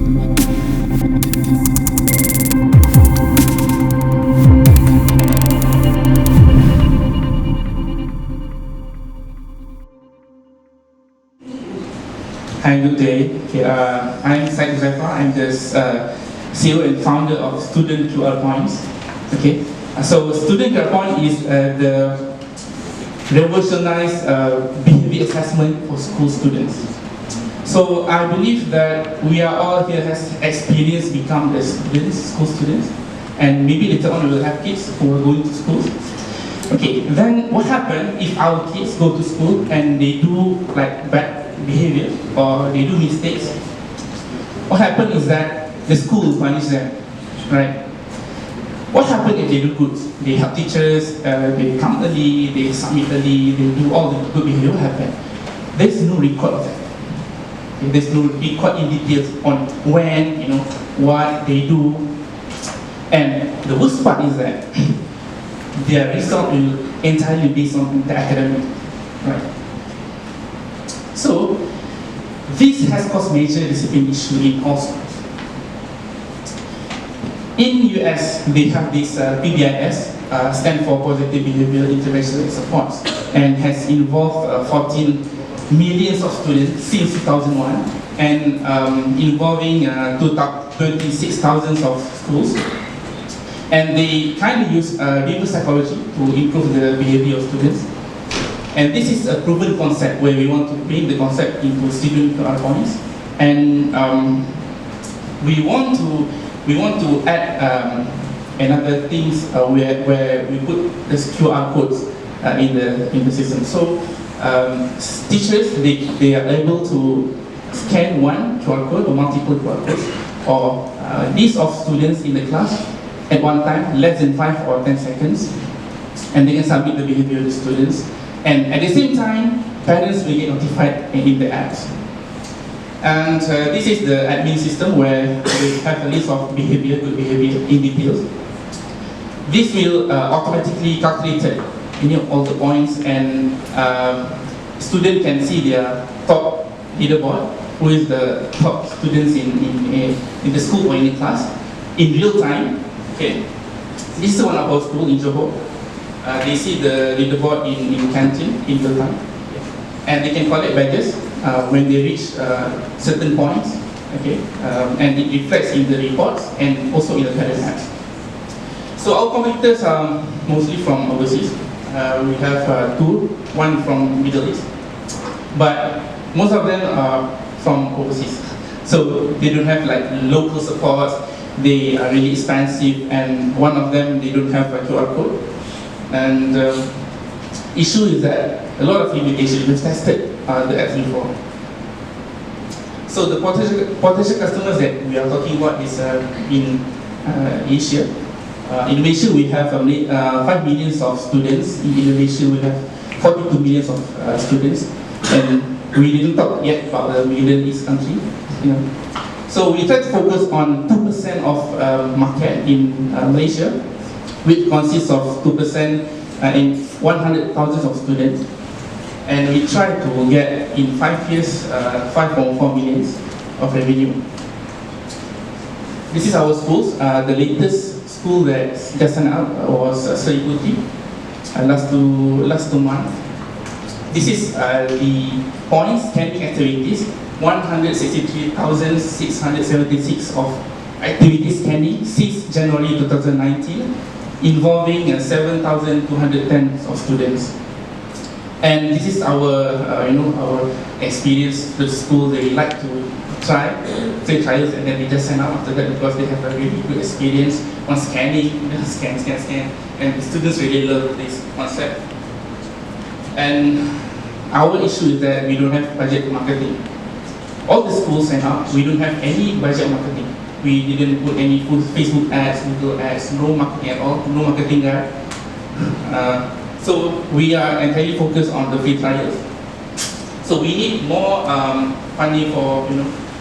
Hi, good day. Okay, I'm Syed Zafar. I'm the CEO and founder of Student QR Points. Okay, so Student QR Point is the revolutionized behavior assessment for school students. So I believe that we are all here has experience become the students, school students, and maybe later on we will have kids who are going to school. Okay, then what happens if our kids go to school and they do like bad behavior or they do mistakes? What happens is that the school will punish them, right? What happens if they do good? They help teachers, they come early, they submit early, they do all the good behavior. What happens? There's no record of that. Okay, there's no record in details on when, what they do. And the worst part is that their result will entirely based on the academic, right? So this has caused major discipline issue in all schools. In US, they have this PBIS, stand for Positive Behavioral Intervention and Support, and has involved 14 millions of students since 2001, and involving 26,000 of schools. And they kind of use reverse psychology to improve the behavior of students. And this is a proven concept where we want to bring the concept into student QR points. And we want to add another things where we put the QR codes in the system. So teachers they are able to scan one QR code or multiple QR codes or list of students in the class at one time, less than 5 or 10 seconds, and they can submit the behavior of the students. And at the same time, parents will get notified in the apps. And this is the admin system where we have a list of good behavior in details. This will automatically calculate all the points, and student can see their top leaderboard, who is the top students in the school or in the class, in real time. Okay, this is one of our school in Johor. They see the leaderboard in canteen in real time, and they can collect badges when they reach certain points. Okay, and it reflects in the reports and also in the parent apps. So our competitors are mostly from overseas. We have two, one from Middle East, but most of them are from overseas. So they don't have like local support. They are really expensive, and one of them they don't have a QR code. And issue is that a lot of limitations. We've tested the apps before. So the potential customers that we are talking about is in Asia. In Malaysia, we have 5 million of students. In Indonesia, we have 42 million of students, and we didn't talk yet about the Middle East country. So we try to focus on 2% of market in Malaysia, which consists of 2% in 100,000 of students. And we try to get in 5 years 5.4 million of revenue. This is our schools. The latest school that just signed up was Futurity last two months. This is the points scanning activities. 163,676 of activity scanning since January 2019, involving 7,210 of students. And this is our, our experience. The school, they like to take trials, and then they just sign up after that because they have a really good experience on scanning, scan, and the students really love this concept. And our issue is that we don't have budget marketing. All the schools sign up, we don't have any budget marketing. We didn't put any Facebook ads, Google ads, no marketing at all, no marketing guide. So we are entirely focused on the free trials. So we need more funding for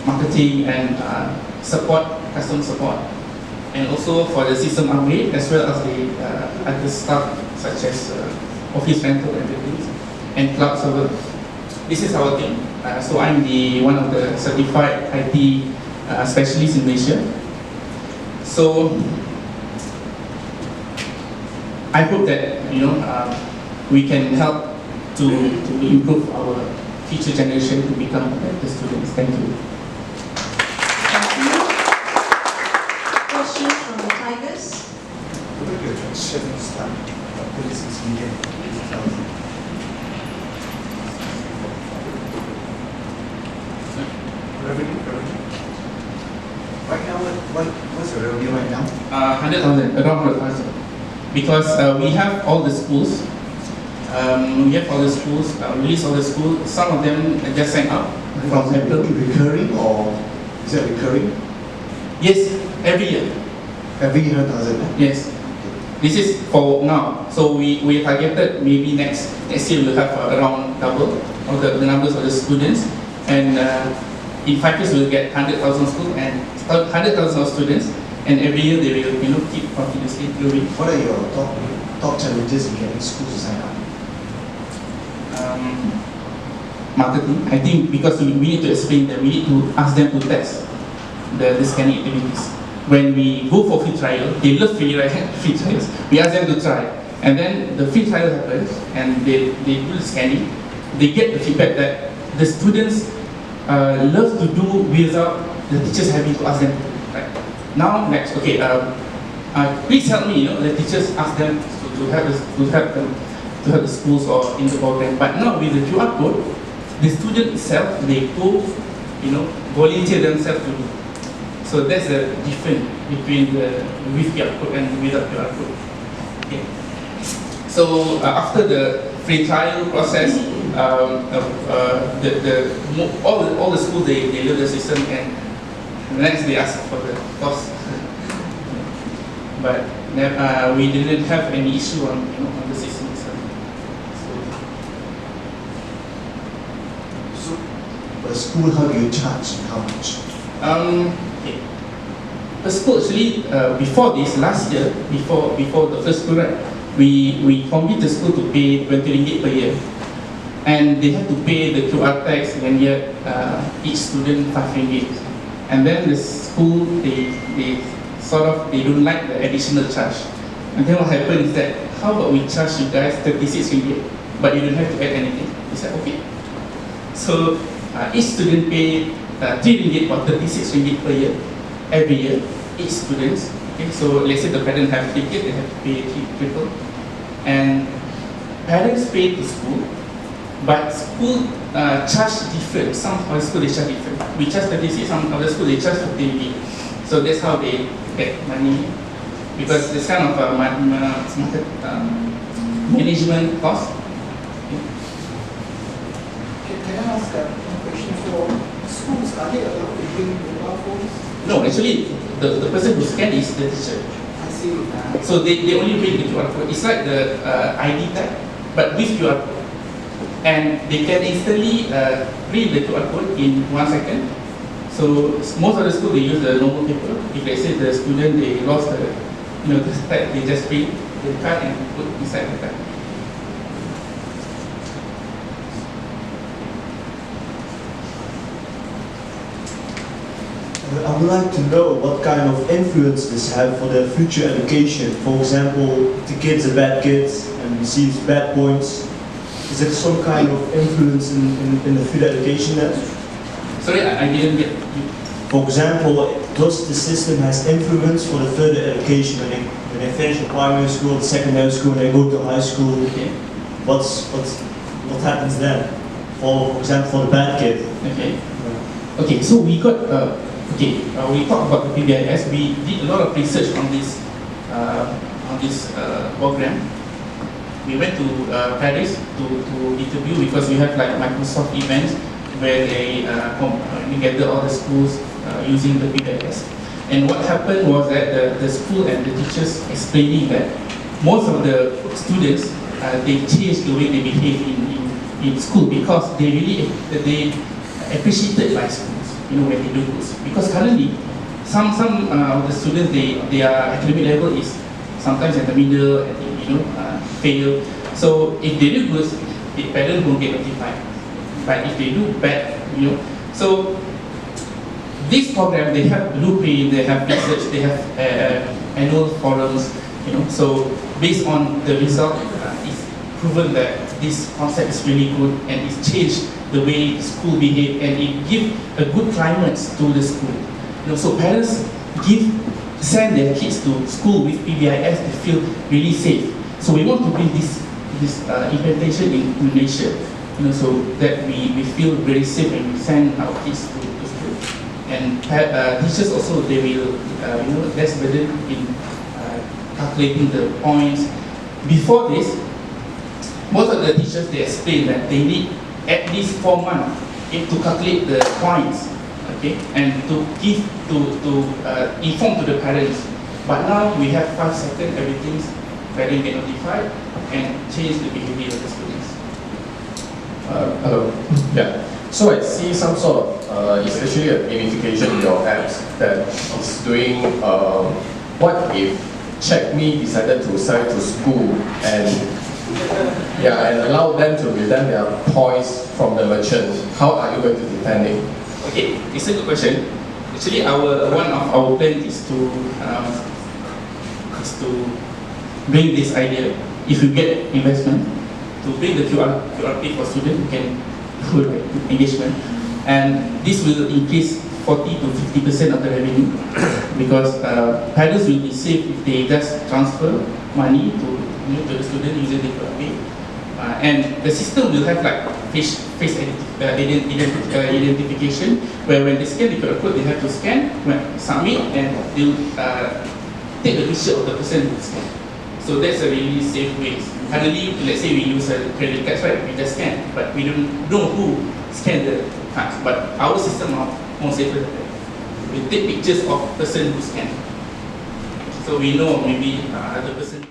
marketing and support, customer support, and also for the system upgrade, as well as the other stuff such as office rental and things, and cloud server. This is our team. So I'm one of the certified IT specialists in Malaysia. So I hope that we can help to improve our future generation to become better students. Thank you. Thank you. Questions from the Tigers? What are your transitions time? 36 million. Revenue? Right now, what's the revenue right now? 100,000, around 100,000. Because we have all the schools, release all the schools. Some of them just sign up from April. Recurring or is that recurring? Yes, every year. Every year 100,000? Yes. This is for now. So we targeted maybe next year we'll have around double of the numbers of the students, and in 5 years we'll get 100,000 schools and 100,000 of students, and every year they will keep continuously growing. What are your top challenges in getting schools to sign up? Marketing. I think because we need to explain them, we need to ask them to test the scanning activities. When we go for free trial, they love free trials. We ask them to try, and then the free trial happens, and they do the scanning. They get the feedback that the students love to do without the teachers having to ask them. Right now, next, okay, please help me. The teachers ask them to help the schools or in the program. But now with the QR code, the student itself, they go, volunteer themselves to do. So that's the difference between the with QR code and without QR code. Okay. So after the free trial process, all the schools they learn the system, and next they ask for the cost. But we didn't have any issue on the system itself. So, for the school, how do you charge? How much? Okay. The school actually before this last year, before the first school, right, we convinced the school to pay 20 ringgit per year, and they have to pay the QR tax and yet each student 5 ringgit. And then the school they don't like the additional charge. And then what happened is that, how about we charge you guys 36 ringgit, but you don't have to add anything. We said okay. So each student pay 3 ringgit or 36 ringgit per year, every year, each student. Okay, so let's say the parents have ticket, they have to pay triple, and parents pay to school, but school charge different. Some other school they charge different. We charge 36, some other school they charge 50 ringgit. So that's how they get money, because this kind of management cost. Can I ask a question for schools? Are they allowed to bring mobile phones? No, actually, the person who scan is the teacher. I see. So they only bring the QR code. It's like the ID tag, but with QR code. And they can instantly print the QR code in 1 second. So most of the school they use the normal paper. If they say the student they lost the tag, they just print the card and put inside the card. I would like to know what kind of influence this have for their future education. For example, if the kid's a bad kid and receives bad points, is there some kind of influence in the future education then? Sorry, I didn't get you. For example, does the system has influence for the further education when they finish the primary school, the secondary school, they go to high school? Okay. What happens then? For example, for the bad kid. Okay. Okay. So we got we talked about the PBIS. We did a lot of research on this program. We went to Paris to interview, because we have like Microsoft events where they gather all the schools using the PBIS. And what happened was that the school and the teachers explaining that most of the students they changed the way they behave in school, because they really appreciated life schools, when they do good. Because currently some of the students their academic level is sometimes at the middle, fail. So if they do good, the parents won't get notified. But if they do bad, so this program, they have blueprint, they have research, they have annual forums, So based on the result, it's proven that this concept is really good and it's changed the way school behave and it gives a good climate to the school. So parents send their kids to school with PBIS, they feel really safe. So we want to bring this implementation in Malaysia, so that we feel very safe when we send our kids to school. And teachers also, they will, less burden in calculating the points. Before this, most of the teachers, they explain that they need at least 4 months to calculate the points, okay, and to inform to the parents. But now we have 5 seconds, everything's parent get notified and change the behavior of the students. Hello. Yeah. So I see some sort of, it's actually a gamification in your apps that is doing, what if CheckMe decided to send to school and allow them to return their points from the merchant. How are you going to defend it? Okay, it's a good question. Actually, one of our plan is to bring this idea. If you get investment, to bring the QRP for students, you can do engagement, and this will increase 40 to 50% of the revenue because parents will be safe if they just transfer money to the student using the QRP. And the system will have like face identification, where when they scan the QR code, they have to scan, submit, and they'll take the picture of the person who scanned. So that's a really safe way. Currently, let's say we use a credit card, right? We just scan, but we don't know who scanned the cards. But our system are more safer than that. We take pictures of person who scanned, so we know maybe the person.